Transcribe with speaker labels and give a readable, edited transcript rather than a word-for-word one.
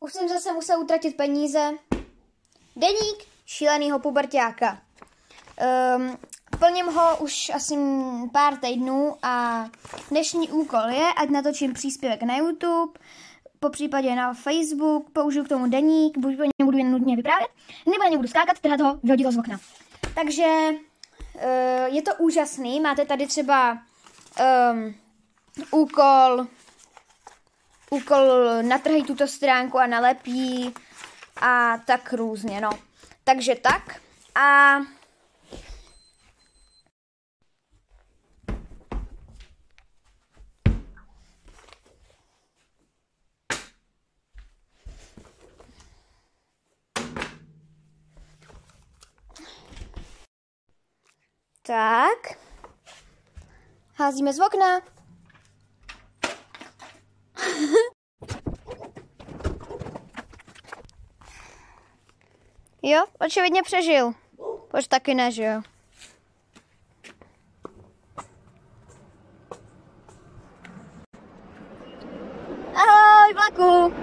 Speaker 1: Už jsem zase musel utratit peníze. Deník šílenýho puberťáka. Plním ho už asi pár týdnů a dnešní úkol je, ať natočím příspěvek na YouTube, popřípadě na Facebook, použiju k tomu deník, buď po něm budu jen nutně vyprávět, nebo na něj budu skákat, trhat ho, vyhodit ho z okna. Takže je to úžasný, máte tady třeba úkol natrhej tuto stránku a nalepí a tak různě, no. Takže tak a tak, házíme z okna. Jo, očividně přežil. Proč taky ne, že jo? Ahoj, vlaku!